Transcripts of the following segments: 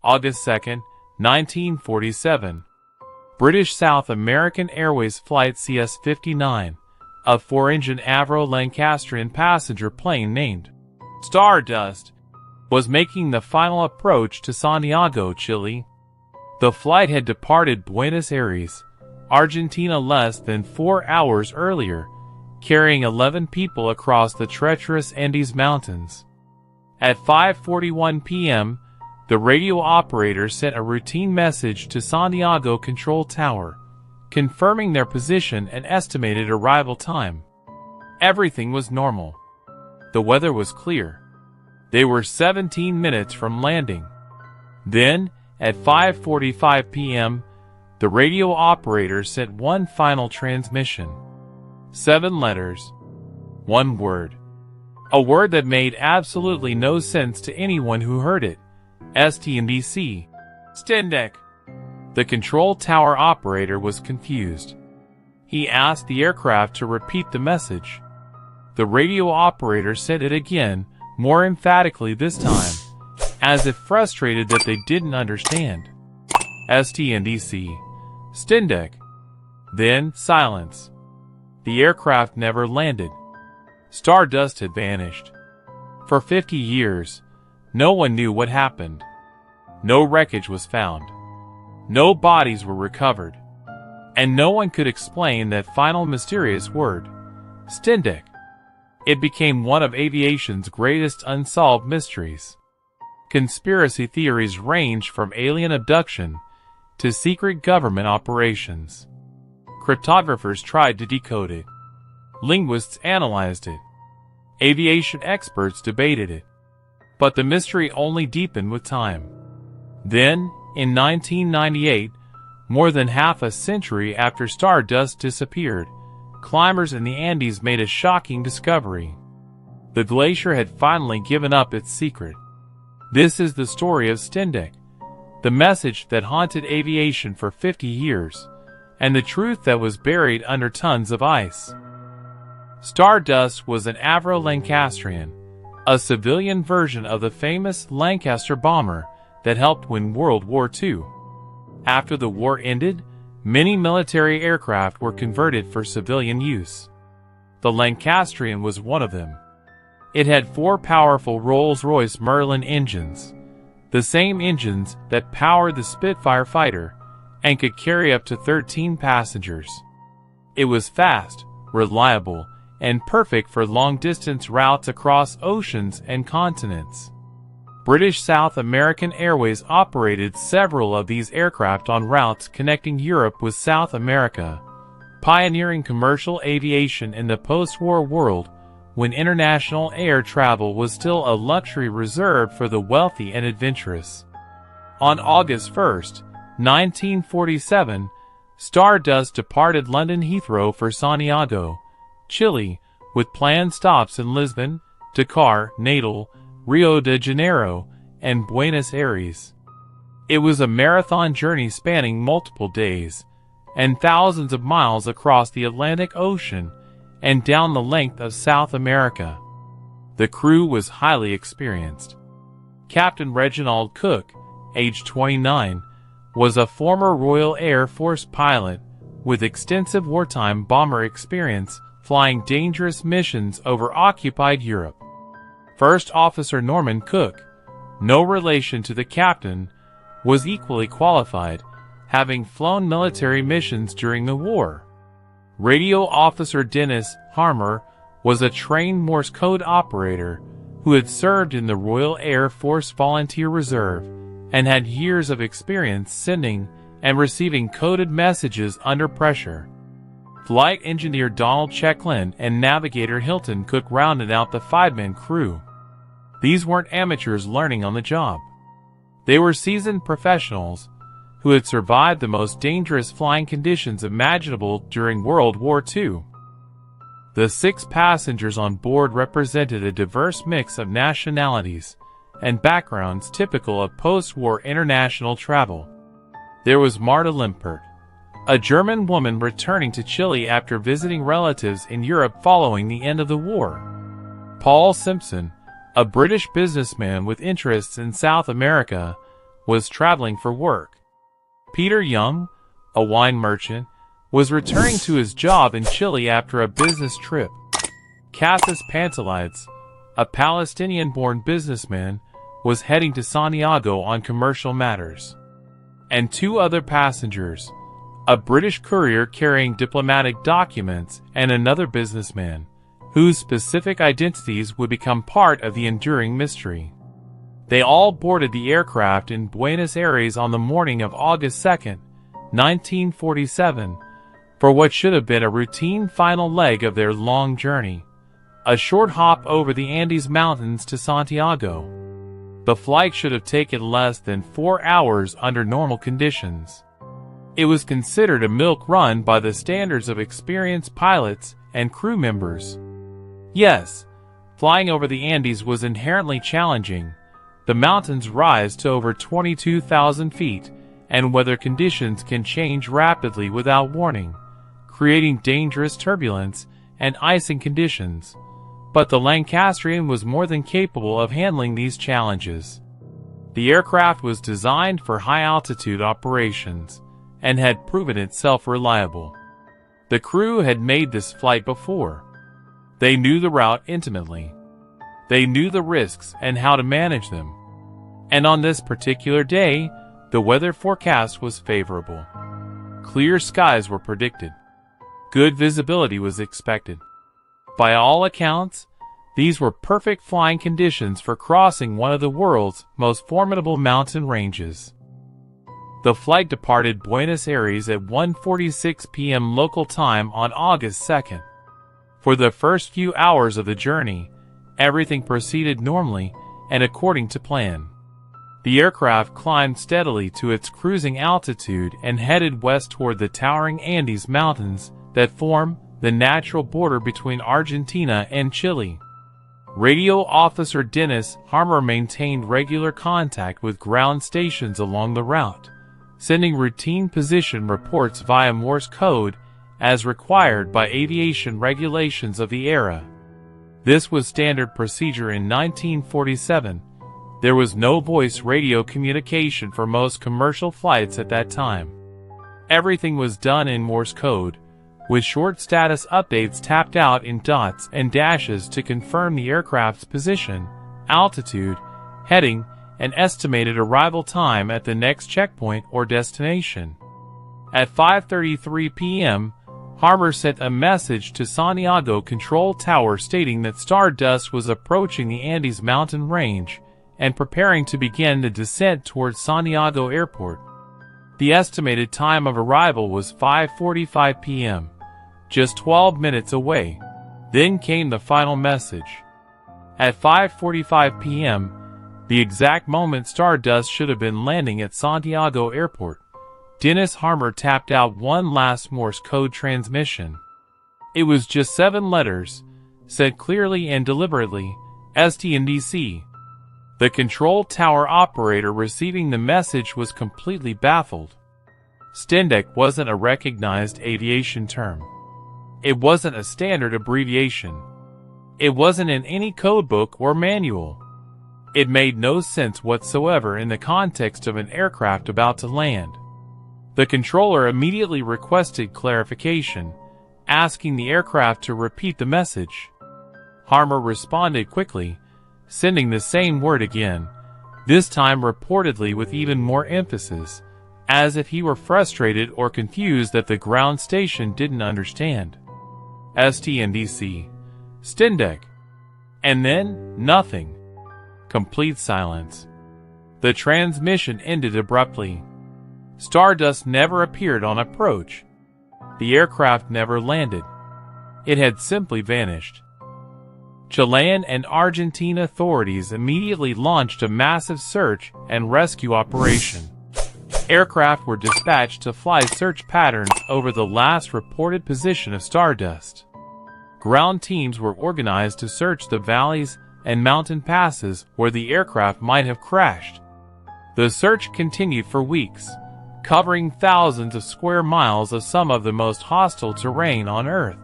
August 2, 1947. British South American Airways Flight CS-59, a 4-engine Avro-Lancastrian passenger plane named Stardust, was making the final approach to Santiago, Chile. The flight had departed Buenos Aires, Argentina less than 4 hours earlier, carrying 11 people across the treacherous Andes Mountains. At 5:41 p.m., the radio operator sent a routine message to Santiago Control Tower, confirming their position and estimated arrival time. Everything was normal. The weather was clear. They were 17 minutes from landing. Then, at 5:45 p.m., the radio operator sent one final transmission. 7 letters. 1 word. A word that made absolutely no sense to anyone who heard it. STENDEC. STENDEC. The control tower operator was confused. He asked the aircraft to repeat the message. The radio operator said it again, more emphatically this time, as if frustrated that they didn't understand. STENDEC. STENDEC. Then silence. The aircraft never landed. Stardust had vanished. For 50 years, no one knew what happened. No wreckage was found. No bodies were recovered. And no one could explain that final mysterious word, STENDEC. It became one of aviation's greatest unsolved mysteries. Conspiracy theories ranged from alien abduction to secret government operations. Cryptographers tried to decode it. Linguists analyzed it. Aviation experts debated it. But the mystery only deepened with time. Then, in 1998, more than half a century after Stardust disappeared, climbers in the Andes made a shocking discovery. The glacier had finally given up its secret. This is the story of STENDEC, the message that haunted aviation for 50 years, and the truth that was buried under tons of ice. Stardust was an Avro-Lancastrian, a civilian version of the famous Lancaster bomber that helped win World War II. After the war ended, many military aircraft were converted for civilian use. The Lancastrian was one of them. It had 4 powerful Rolls-Royce Merlin engines, the same engines that powered the Spitfire fighter, and could carry up to 13 passengers. It was fast, reliable, and perfect for long-distance routes across oceans and continents. British South American Airways operated several of these aircraft on routes connecting Europe with South America, pioneering commercial aviation in the post-war world when international air travel was still a luxury reserved for the wealthy and adventurous. On August 1, 1947, Stardust departed London Heathrow for Santiago, Chile, with planned stops in Lisbon, Dakar, Natal, Rio de Janeiro, and Buenos Aires. It was a marathon journey spanning multiple days, and thousands of miles across the Atlantic Ocean and down the length of South America. The crew was highly experienced. Captain Reginald Cook, age 29, was a former Royal Air Force pilot with extensive wartime bomber experience flying dangerous missions over occupied Europe. First Officer Norman Cook, no relation to the captain, was equally qualified, having flown military missions during the war. Radio Officer Dennis Harmer was a trained Morse code operator who had served in the Royal Air Force Volunteer Reserve and had years of experience sending and receiving coded messages under pressure. Flight engineer Donald Checklin and navigator Hilton Cook rounded out the 5-man crew. These weren't amateurs learning on the job. They were seasoned professionals who had survived the most dangerous flying conditions imaginable during World War II. The 6 passengers on board represented a diverse mix of nationalities and backgrounds typical of post-war international travel. There was Marta Limpert, a German woman returning to Chile after visiting relatives in Europe following the end of the war. Paul Simpson, a British businessman with interests in South America, was traveling for work. Peter Young, a wine merchant, was returning to his job in Chile after a business trip. Cassis Pantelides, a Palestinian-born businessman, was heading to Santiago on commercial matters. And two other passengers, a British courier carrying diplomatic documents and another businessman, whose specific identities would become part of the enduring mystery. They all boarded the aircraft in Buenos Aires on the morning of August 2, 1947, for what should have been a routine final leg of their long journey, a short hop over the Andes Mountains to Santiago. The flight should have taken less than 4 hours under normal conditions. It was considered a milk run by the standards of experienced pilots and crew members. Yes, flying over the Andes was inherently challenging. The mountains rise to over 22,000 feet, and weather conditions can change rapidly without warning, creating dangerous turbulence and icing conditions. But the Lancastrian was more than capable of handling these challenges. The aircraft was designed for high-altitude operations and had proven itself reliable. The crew had made this flight before. They knew the route intimately. They knew the risks and how to manage them. And on this particular day, the weather forecast was favorable. Clear skies were predicted. Good visibility was expected. By all accounts, these were perfect flying conditions for crossing one of the world's most formidable mountain ranges. The flight departed Buenos Aires at 1:46 p.m. local time on August 2nd. For the first few hours of the journey, everything proceeded normally and according to plan. The aircraft climbed steadily to its cruising altitude and headed west toward the towering Andes Mountains that form the natural border between Argentina and Chile. Radio Officer Dennis Harmer maintained regular contact with ground stations along the route, sending routine position reports via Morse code as required by aviation regulations of the era. This was standard procedure in 1947. There was no voice radio communication for most commercial flights at that time. Everything was done in Morse code, with short status updates tapped out in dots and dashes to confirm the aircraft's position, altitude, heading, and estimated arrival time at the next checkpoint or destination. At 5:33 p.m., Harmer sent a message to Santiago Control Tower stating that Stardust was approaching the Andes mountain range and preparing to begin the descent towards Santiago Airport. The estimated time of arrival was 5:45 p.m., just 12 minutes away. Then came the final message. At 5:45 p.m., the exact moment Stardust should have been landing at Santiago Airport, Dennis Harmer tapped out one last Morse code transmission. It was just 7 letters, said clearly and deliberately, STENDEC. The control tower operator receiving the message was completely baffled. STENDEC wasn't a recognized aviation term. It wasn't a standard abbreviation. It wasn't in any codebook or manual. It made no sense whatsoever in the context of an aircraft about to land. The controller immediately requested clarification, asking the aircraft to repeat the message. Harmer responded quickly, sending the same word again, this time reportedly with even more emphasis, as if he were frustrated or confused that the ground station didn't understand. STNDC. STENDEC. And then, nothing. Complete silence. The transmission ended abruptly. Stardust never appeared on approach. The aircraft never landed. It had simply vanished. Chilean and Argentine authorities immediately launched a massive search and rescue operation. Aircraft were dispatched to fly search patterns over the last reported position of Stardust. Ground teams were organized to search the valleys and mountain passes where the aircraft might have crashed. The search continued for weeks, covering thousands of square miles of some of the most hostile terrain on Earth.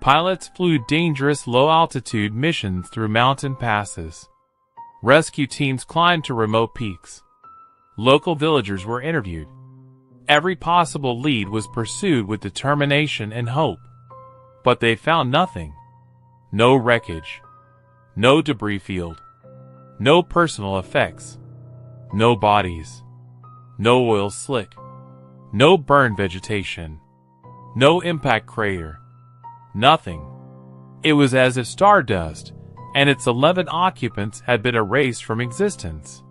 Pilots flew dangerous low-altitude missions through mountain passes. Rescue teams climbed to remote peaks. Local villagers were interviewed. Every possible lead was pursued with determination and hope. But they found nothing. No wreckage. No debris field. No personal effects. No bodies. No oil slick. No burned vegetation. No impact crater. Nothing. It was as if stardust and its 11 occupants had been erased from existence.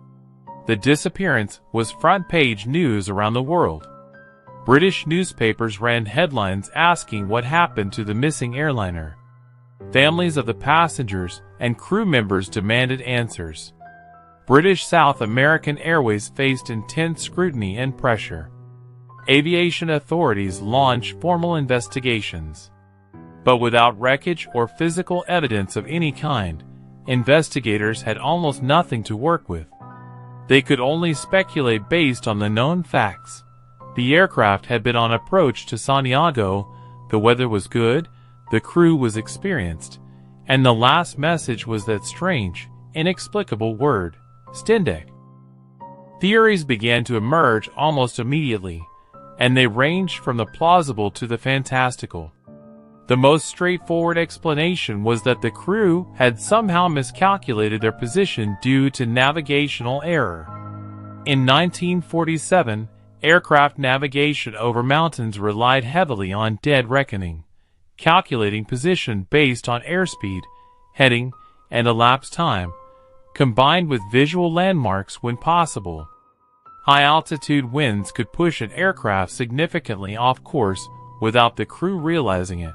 The disappearance was front-page news around the world. British newspapers ran headlines asking what happened to the missing airliner. Families of the passengers and crew members demanded answers. British South American Airways faced intense scrutiny and pressure. Aviation authorities launched formal investigations. But without wreckage or physical evidence of any kind, investigators had almost nothing to work with. They could only speculate based on the known facts. The aircraft had been on approach to Santiago, the weather was good, the crew was experienced, and the last message was that strange, inexplicable word, STENDEC. Theories began to emerge almost immediately, and they ranged from the plausible to the fantastical. The most straightforward explanation was that the crew had somehow miscalculated their position due to navigational error. In 1947, aircraft navigation over mountains relied heavily on dead reckoning, calculating position based on airspeed, heading, and elapsed time, combined with visual landmarks when possible. High-altitude winds could push an aircraft significantly off course without the crew realizing it.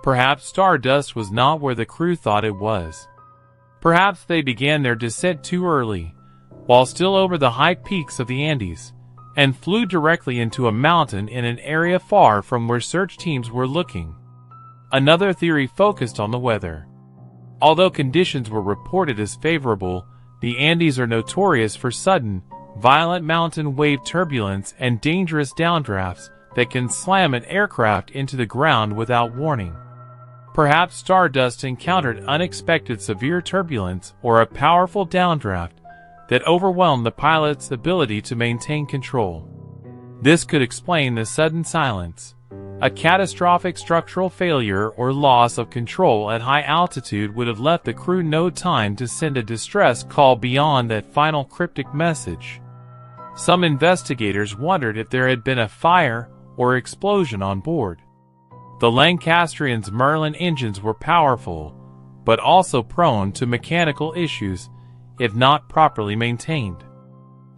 Perhaps stardust was not where the crew thought it was. Perhaps they began their descent too early, while still over the high peaks of the Andes, and flew directly into a mountain in an area far from where search teams were looking. Another theory focused on the weather. Although conditions were reported as favorable, the Andes are notorious for sudden, violent mountain wave turbulence and dangerous downdrafts that can slam an aircraft into the ground without warning. Perhaps stardust encountered unexpected severe turbulence or a powerful downdraft that overwhelmed the pilot's ability to maintain control. This could explain the sudden silence. A catastrophic structural failure or loss of control at high altitude would have left the crew no time to send a distress call beyond that final cryptic message. Some investigators wondered if there had been a fire or explosion on board. The Lancastrian's Merlin engines were powerful, but also prone to mechanical issues if not properly maintained.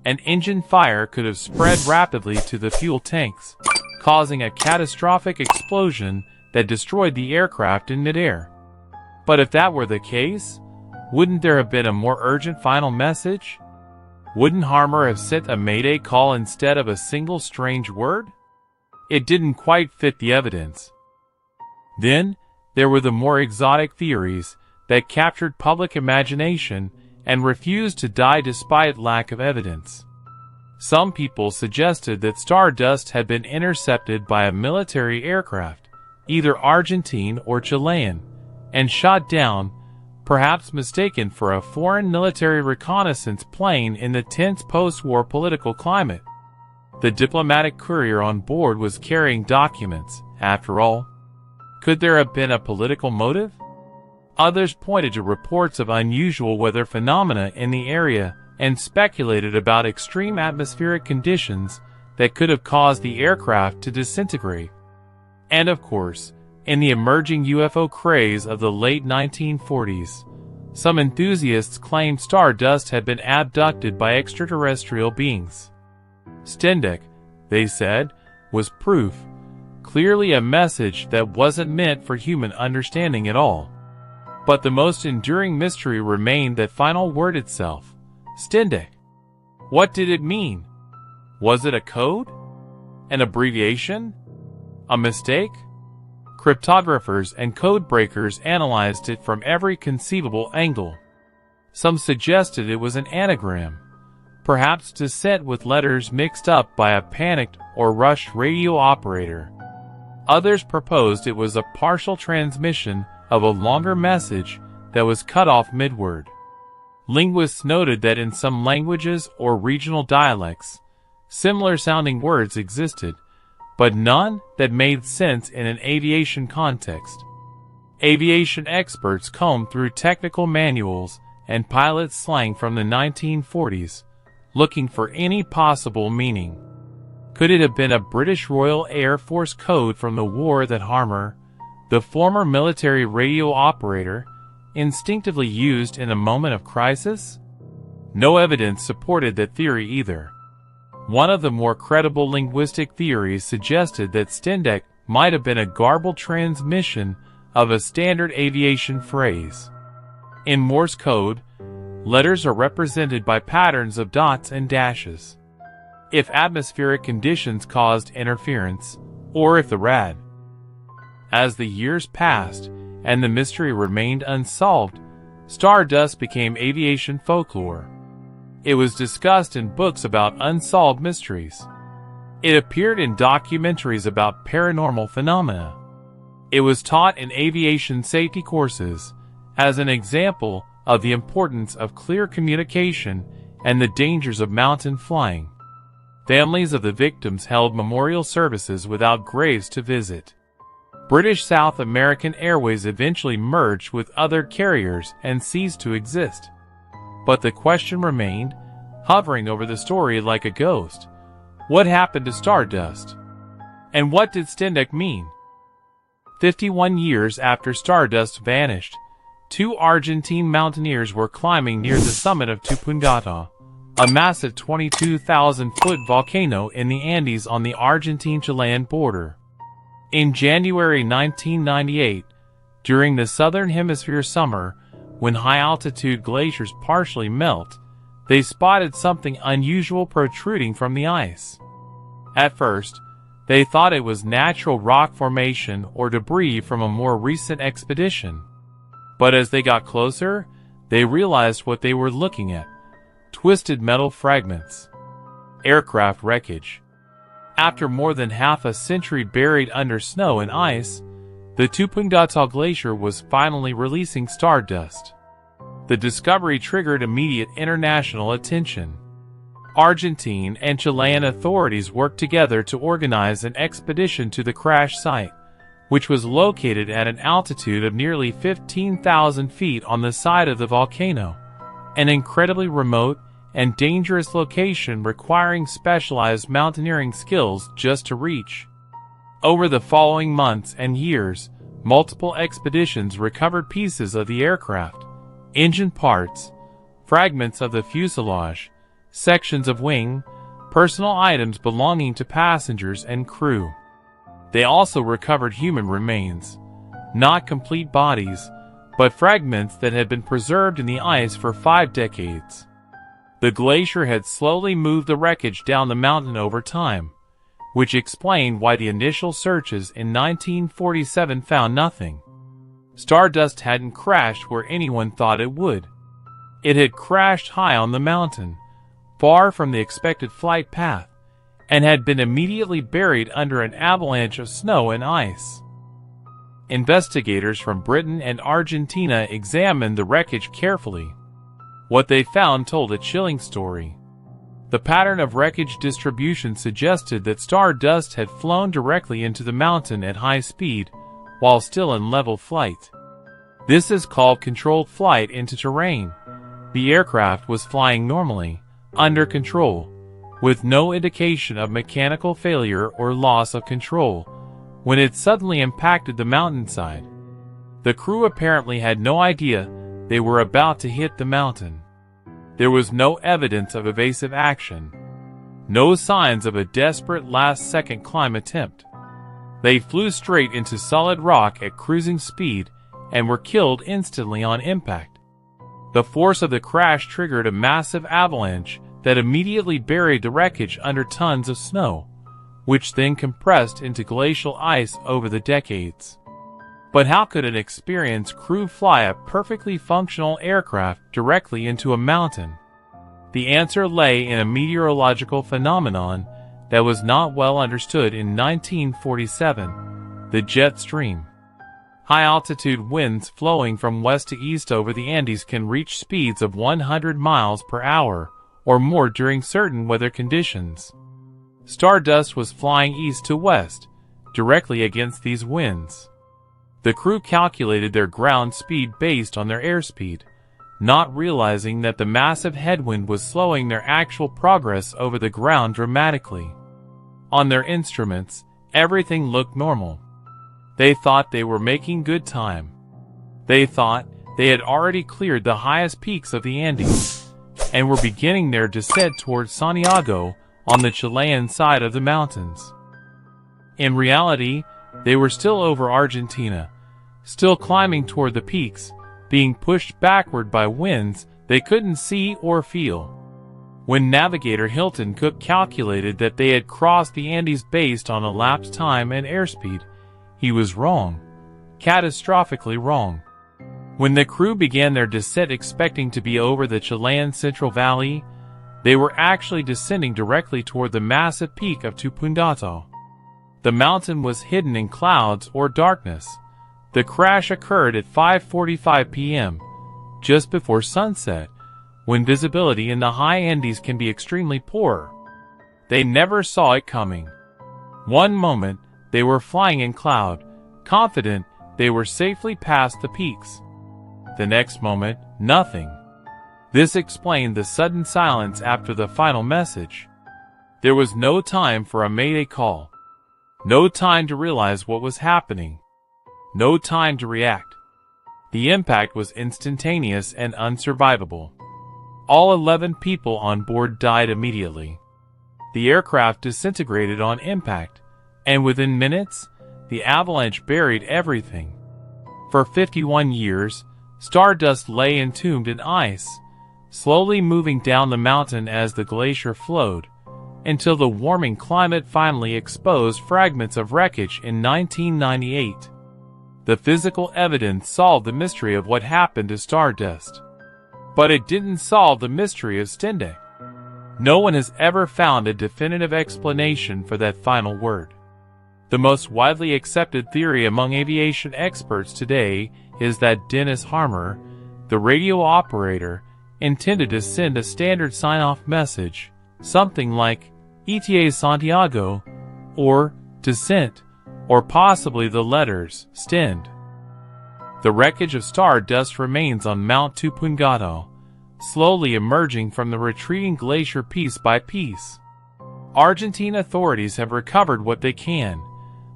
An engine fire could have spread rapidly to the fuel tanks, causing a catastrophic explosion that destroyed the aircraft in midair. But if that were the case, wouldn't there have been a more urgent final message? Wouldn't Harmer have sent a Mayday call instead of a single strange word? It didn't quite fit the evidence. Then, there were the more exotic theories that captured public imagination and refused to die despite lack of evidence. Some people suggested that stardust had been intercepted by a military aircraft, either Argentine or Chilean, and shot down, perhaps mistaken for a foreign military reconnaissance plane in the tense post-war political climate. The diplomatic courier on board was carrying documents, after all. Could there have been a political motive? Others pointed to reports of unusual weather phenomena in the area and speculated about extreme atmospheric conditions that could have caused the aircraft to disintegrate. And of course, in the emerging UFO craze of the late 1940s, some enthusiasts claimed stardust had been abducted by extraterrestrial beings. STENDEC, they said, was proof, clearly a message that wasn't meant for human understanding at all. But the most enduring mystery remained that final word itself, STENDEC. What did it mean? Was it a code? An abbreviation? A mistake? Cryptographers and code breakers analyzed it from every conceivable angle. Some suggested it was an anagram, perhaps descent with letters mixed up by a panicked or rushed radio operator. Others proposed it was a partial transmission of a longer message that was cut off mid-word. Linguists noted that in some languages or regional dialects, similar-sounding words existed, but none that made sense in an aviation context. Aviation experts combed through technical manuals and pilot slang from the 1940s, looking for any possible meaning. Could it have been a British Royal Air Force code from the war that Harmer, the former military radio operator, instinctively used in a moment of crisis? No evidence supported that theory either. One of the more credible linguistic theories suggested that STENDEC might have been a garbled transmission of a standard aviation phrase. In Morse code, letters are represented by patterns of dots and dashes. If atmospheric conditions caused interference, or if the rad. As the years passed and the mystery remained unsolved, stardust became aviation folklore. It was discussed in books about unsolved mysteries. It appeared in documentaries about paranormal phenomena. It was taught in aviation safety courses as an example of the importance of clear communication and the dangers of mountain flying. Families of the victims held memorial services without graves to visit. British South American Airways eventually merged with other carriers and ceased to exist. But the question remained, hovering over the story like a ghost. What happened to stardust? And what did STENDEC mean? 51 years after stardust vanished, two Argentine mountaineers were climbing near the summit of Tupungato, a massive 22,000-foot volcano in the Andes on the Argentine-Chilean border. In January 1998, during the southern hemisphere summer, when high-altitude glaciers partially melt, they spotted something unusual protruding from the ice. At first, they thought it was natural rock formation or debris from a more recent expedition. But as they got closer, they realized what they were looking at: twisted metal fragments. Aircraft wreckage. After more than half a century buried under snow and ice, the Tupungato Glacier was finally releasing stardust. The discovery triggered immediate international attention. Argentine and Chilean authorities worked together to organize an expedition to the crash site, which was located at an altitude of nearly 15,000 feet on the side of the volcano, an incredibly remote and dangerous location requiring specialized mountaineering skills just to reach. Over the following months and years, multiple expeditions recovered pieces of the aircraft, engine parts, fragments of the fuselage, sections of wing, personal items belonging to passengers and crew. They also recovered human remains, not complete bodies, but fragments that had been preserved in the ice for 5 decades. The glacier had slowly moved the wreckage down the mountain over time, which explained why the initial searches in 1947 found nothing. Stardust hadn't crashed where anyone thought it would. It had crashed high on the mountain, far from the expected flight path, and had been immediately buried under an avalanche of snow and ice. Investigators from Britain and Argentina examined the wreckage carefully. What they found told a chilling story. The pattern of wreckage distribution suggested that stardust had flown directly into the mountain at high speed, while still in level flight. This is called controlled flight into terrain. The aircraft was flying normally, under control, with no indication of mechanical failure or loss of control, when it suddenly impacted the mountainside. The crew apparently had no idea they were about to hit the mountain. There was no evidence of evasive action, no signs of a desperate last-second climb attempt. They flew straight into solid rock at cruising speed and were killed instantly on impact. The force of the crash triggered a massive avalanche that immediately buried the wreckage under tons of snow, which then compressed into glacial ice over the decades. But how could an experienced crew fly a perfectly functional aircraft directly into a mountain? The answer lay in a meteorological phenomenon that was not well understood in 1947, the jet stream. High-altitude winds flowing from west to east over the Andes can reach speeds of 100 miles per hour or more during certain weather conditions. Stardust was flying east to west, directly against these winds. The crew calculated their ground speed based on their airspeed, not realizing that the massive headwind was slowing their actual progress over the ground dramatically. On their instruments, everything looked normal. They thought they were making good time. They thought they had already cleared the highest peaks of the Andes and were beginning their descent towards Santiago on the Chilean side of the mountains. In reality, they were still over Argentina, still climbing toward the peaks, being pushed backward by winds they couldn't see or feel. When navigator Hilton Cook calculated that they had crossed the Andes based on elapsed time and airspeed, he was wrong, catastrophically wrong. When the crew began their descent expecting to be over the Chilean Central Valley, they were actually descending directly toward the massive peak of Tupungato. The mountain was hidden in clouds or darkness. The crash occurred at 5:45 p.m., just before sunset, when visibility in the high Andes can be extremely poor. They never saw it coming. One moment, they were flying in cloud, confident they were safely past the peaks. The next moment, nothing. This explained the sudden silence after the final message. There was no time for a Mayday call. No time to realize what was happening. No time to react. The impact was instantaneous and unsurvivable. All 11 people on board died immediately. The aircraft disintegrated on impact, and within minutes, the avalanche buried everything. For 51 years, Stardust lay entombed in ice, slowly moving down the mountain as the glacier flowed, until the warming climate finally exposed fragments of wreckage in 1998. The physical evidence solved the mystery of what happened to Stardust. But it didn't solve the mystery of STENDEC. No one has ever found a definitive explanation for that final word. The most widely accepted theory among aviation experts today is that Dennis Harmer, the radio operator, intended to send a standard sign-off message, something like ETA Santiago, or Descent, or possibly the letters STEND. The wreckage of Stardust remains on Mount Tupungato, slowly emerging from the retreating glacier piece by piece. Argentine authorities have recovered what they can,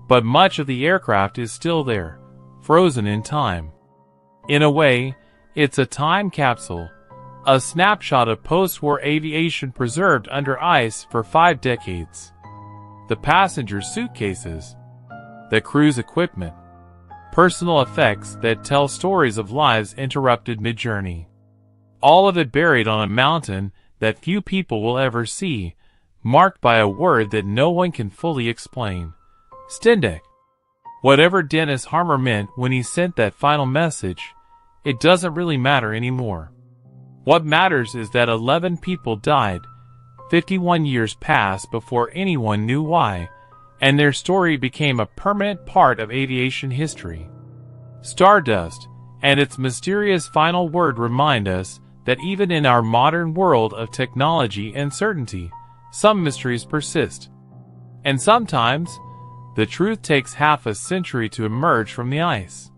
but much of the aircraft is still there, frozen in time. In a way, it's a time capsule, a snapshot of post-war aviation preserved under ice for 5 decades. The passengers' suitcases, the crew's equipment, personal effects that tell stories of lives interrupted mid-journey. All of it buried on a mountain that few people will ever see, marked by a word that no one can fully explain. STENDEC. Whatever Dennis Harmer meant when he sent that final message, it doesn't really matter anymore. What matters is that 11 people died, 51 years passed before anyone knew why, and their story became a permanent part of aviation history. Stardust and its mysterious final word remind us that even in our modern world of technology and certainty, some mysteries persist. And sometimes, the truth takes half a century to emerge from the ice.